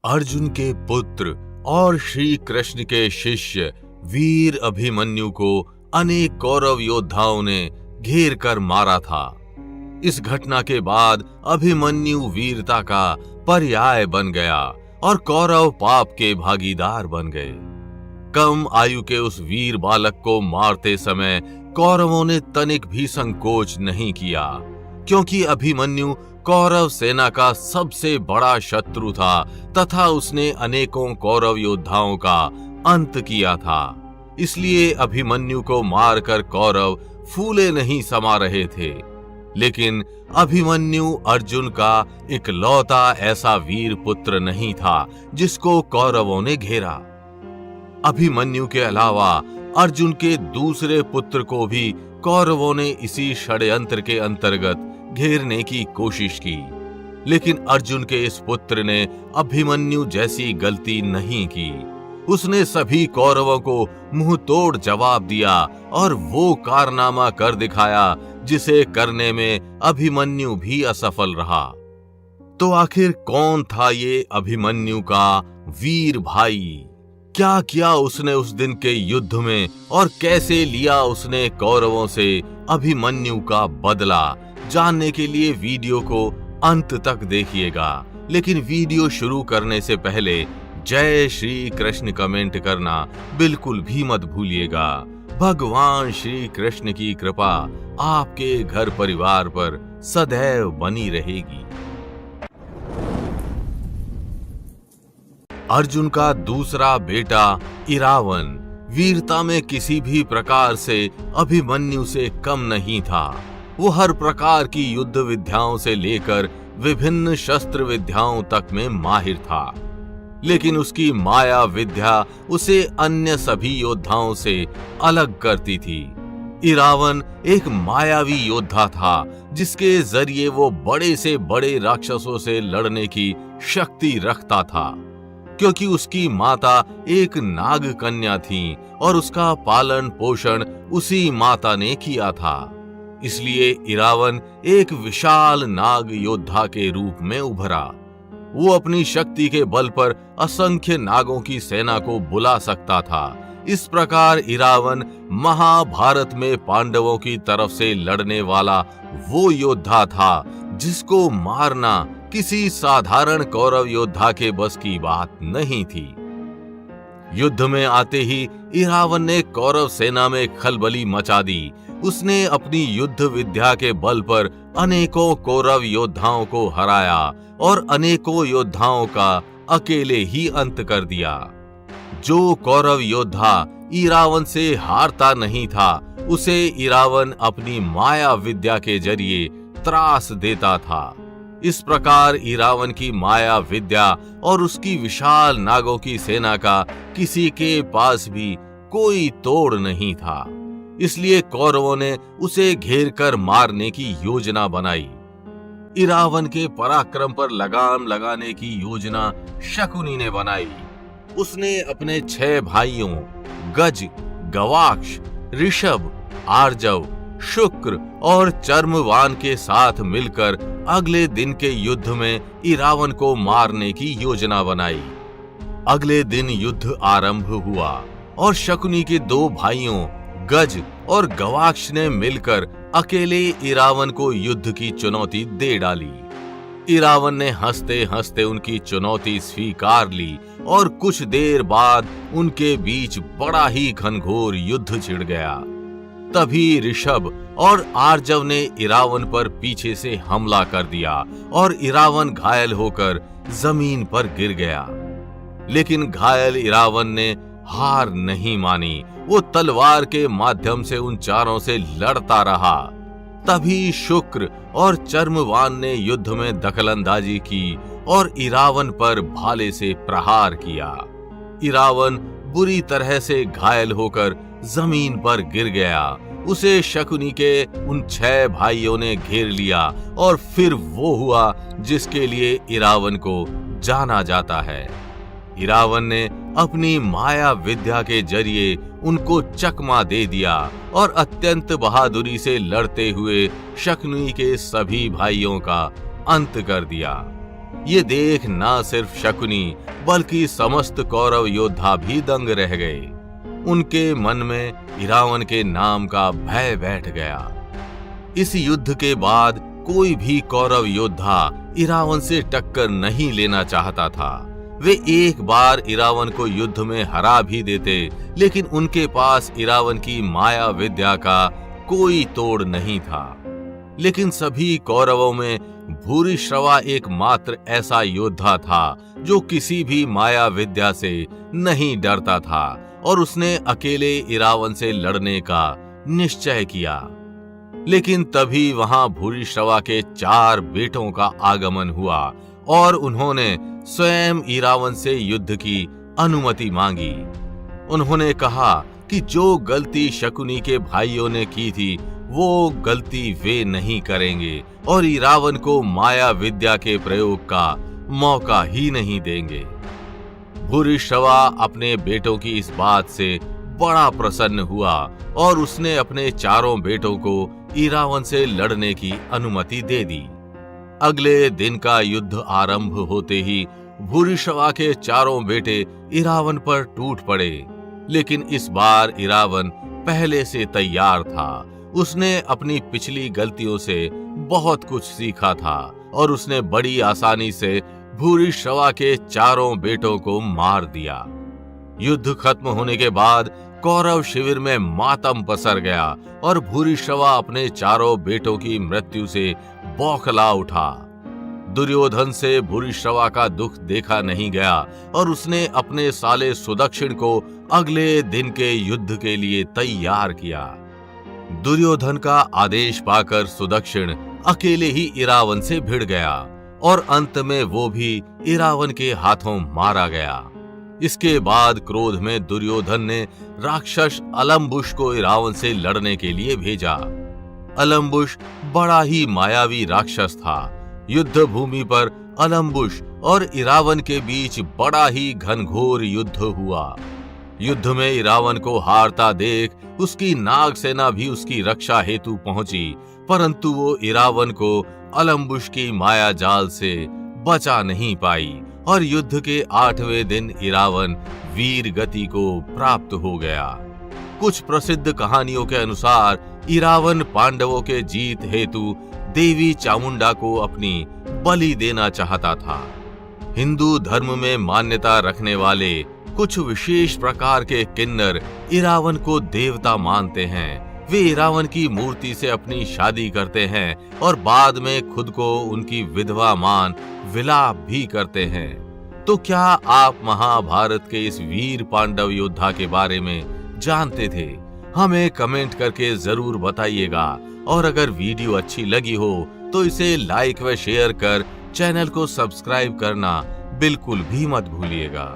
अर्जुन के पुत्र और श्री कृष्ण के शिष्य वीर अभिमन्यु को अनेक कौरव योद्धाओं ने घेर कर मारा था। इस घटना के बाद अभिमन्यु वीरता का पर्याय बन गया और कौरव पाप के भागीदार बन गए। कम आयु के उस वीर बालक को मारते समय कौरवों ने तनिक भी संकोच नहीं किया, क्योंकि अभिमन्यु कौरव सेना का सबसे बड़ा शत्रु था तथा उसने अनेकों कौरव योद्धाओं का अंत किया था। इसलिए अभिमन्यु को मारकर कौरव फूले नहीं समा रहे थे। लेकिन अभिमन्यु अर्जुन का इकलौता ऐसा वीर पुत्र नहीं था जिसको कौरवों ने घेरा। अभिमन्यु के अलावा अर्जुन के दूसरे पुत्र को भी कौरवों ने इसी षड्यंत्र के अंतर्गत घेरने की कोशिश की, लेकिन अर्जुन के इस पुत्र ने अभिमन्यु जैसी गलती नहीं की। उसने सभी कौरवों को मुंह तोड़ जवाब दिया और वो कारनामा कर दिखाया जिसे करने में अभिमन्यु भी असफल रहा। तो आखिर कौन था ये अभिमन्यु का वीर भाई? क्या किया उसने उस दिन के युद्ध में और कैसे लिया उसने कौरवों से अभिमन्यु का बदला? जानने के लिए वीडियो को अंत तक देखिएगा। लेकिन वीडियो शुरू करने से पहले जय श्री कृष्ण कमेंट करना बिल्कुल भी मत भूलिएगा। भगवान श्री कृष्ण की कृपा आपके घर परिवार पर सदैव बनी रहेगी। अर्जुन का दूसरा बेटा इरावन वीरता में किसी भी प्रकार से अभिमन्यु से कम नहीं था। वो हर प्रकार की युद्ध विद्याओं से लेकर विभिन्न शस्त्र विद्याओं तक में माहिर था, लेकिन उसकी माया विद्या उसे अन्य सभी योद्धाओं से अलग करती थी। इरावन एक मायावी योद्धा था जिसके जरिए वो बड़े से बड़े राक्षसों से लड़ने की शक्ति रखता था, क्योंकि उसकी माता एक नाग कन्या थी और उसका पालन पोषण उसी माता ने किया था। इसलिए इरावन एक विशाल नाग योद्धा के रूप में उभरा। वो अपनी शक्ति के बल पर असंख्य नागों की सेना को बुला सकता था। इस प्रकार इरावन महाभारत में पांडवों की तरफ से लड़ने वाला वो योद्धा था जिसको मारना किसी साधारण कौरव योद्धा के बस की बात नहीं थी। युद्ध में आते ही इरावन ने कौरव सेना में खलबली मचा दी। उसने अपनी युद्ध विद्या के बल पर अनेकों कौरव योद्धाओं को हराया और अनेकों योद्धाओं का अकेले ही अंत कर दिया। जो कौरव योद्धा इरावन से हारता नहीं था, उसे इरावन अपनी माया विद्या के जरिए त्रास देता था। इस प्रकार इरावन की माया विद्या और उसकी विशाल नागों की सेना का किसी के पास भी कोई तोड़ नहीं था। इसलिए कौरवों ने उसे घेर कर मारने की योजना बनाई। इरावन के पराक्रम पर लगाम लगाने की योजना शकुनी ने बनाई। उसने अपने 6 भाइयों गज, गवाक्ष, ऋषभ, आर्जव, शुक्र और चर्मवान के साथ मिलकर अगले दिन के युद्ध में इरावन को मारने की योजना बनाई। अगले दिन युद्ध आरंभ हुआ और शकुनी के 2 भाइयों गज और गवाक्ष ने मिलकर अकेले इरावन को युद्ध की चुनौती दे डाली। इरावन ने हंसते हंसते उनकी चुनौती स्वीकार ली और कुछ देर बाद उनके बीच बड़ा ही घनघोर युद्ध छिड़ गया। तभी ऋषभ और आर्जव ने इरावन पर पीछे से हमला कर दिया और इरावन घायल होकर जमीन पर गिर गया। लेकिन घायल इरावन ने हार नहीं मानी। वो तलवार के माध्यम से उन चारों से लड़ता रहा। तभी शुक्र और चर्मवान ने युद्ध में दखलंदाजी की और इरावन पर भाले से प्रहार किया। इरावन बुरी तरह से घायल होकर जमीन पर गिर गया। उसे शकुनी के उन 6 भाइयों ने घेर लिया और फिर वो हुआ जिसके लिए इरावन को जाना जाता है। इरावन ने अपनी माया विद्या के जरिए उनको चकमा दे दिया और अत्यंत बहादुरी से लड़ते हुए शकुनी के सभी भाइयों का अंत कर दिया। ये देख न सिर्फ शकुनी बल्कि समस्त कौरव योद्धा भी दंग रह गए। उनके मन में इरावन के नाम का भय बैठ गया। इस युद्ध के बाद कोई भी कौरव योद्धा इरावन से टक्कर नहीं लेना चाहता था। वे एक बार इरावन को युद्ध में हरा भी देते, लेकिन उनके पास इरावन की माया विद्या का कोई तोड़ नहीं था। लेकिन सभी कौरवों में भूरिश्रवा एकमात्र ऐसा योद्धा था जो किसी भी माया विद्या से नहीं डरता था और उसने अकेले इरावन से लड़ने का निश्चय किया। लेकिन तभी वहां भूरिश्रवा के 4 बेटों का आगमन हुआ और उन्होंने स्वयं इरावन से युद्ध की अनुमति मांगी। उन्होंने कहा कि जो गलती शकुनी के भाइयों ने की थी वो गलती वे नहीं करेंगे और इरावन को माया विद्या के प्रयोग का मौका ही नहीं देंगे। भूरिश्रवा अपने बेटों की इस बात से बड़ा प्रसन्न हुआ और उसने अपने 4 बेटों को इरावन से लड़ने की अनुमति दे दी। अगले दिन का युद्ध आरंभ होते ही भूरिश्रवा के 4 बेटे इरावन पर टूट पड़े। लेकिन इस बार इरावन पहले से तैयार था। उसने अपनी पिछली गलतियों से बहुत कुछ सीखा था और उसने बड़ी आसानी से भूरिश्रवा के 4 बेटों को मार दिया। युद्ध खत्म होने के बाद कौरव शिविर में मातम पसर गया और भूरिश्रवा अपने 4 बेटों की मृत्यु से बौखला उठा। दुर्योधन से भूरिश्रवा का दुख देखा नहीं गया और उसने अपने साले सुदक्षिण को अगले दिन के युद्ध के लिए तैयार किया। दुर्योधन का आदेश पाकर सुदक्षिण अकेले ही इरावन से भिड़ गया और अंत में वो भी इरावन के हाथों मारा गया। इसके बाद क्रोध में दुर्योधन ने राक्षस अलम्बुश को इरावन से लड़ने के लिए भेजा। अलम्बुश बड़ा ही मायावी राक्षस था। युद्ध भूमि पर अलम्बुश और इरावन के बीच बड़ा ही घनघोर युद्ध हुआ। युद्ध में इरावन को हारता देख उसकी नाग सेना भी उसकी रक्षा हेतु पहुंची, परंतु वो इरावन को अलम्बुश की माया जाल से बचा नहीं पाई और युद्ध के 8वें दिन इरावन वीर गति को प्राप्त हो गया। कुछ प्रसिद्ध कहानियों के अनुसार इरावन पांडवों के जीत हेतु देवी चामुंडा को अपनी बलि देना चाहता था। हिंदू धर्म में मान्यता रखने वाले कुछ विशेष प्रकार के किन्नर इरावन को देवता मानते हैं। वे इरावन की मूर्ति से अपनी शादी करते हैं और बाद में खुद को उनकी विधवा मान विलाप भी करते हैं। तो क्या आप महाभारत के इस वीर पांडव योद्धा के बारे में जानते थे? हमें कमेंट करके जरूर बताइएगा और अगर वीडियो अच्छी लगी हो तो इसे लाइक व शेयर कर चैनल को सब्सक्राइब करना बिल्कुल भी मत भूलिएगा।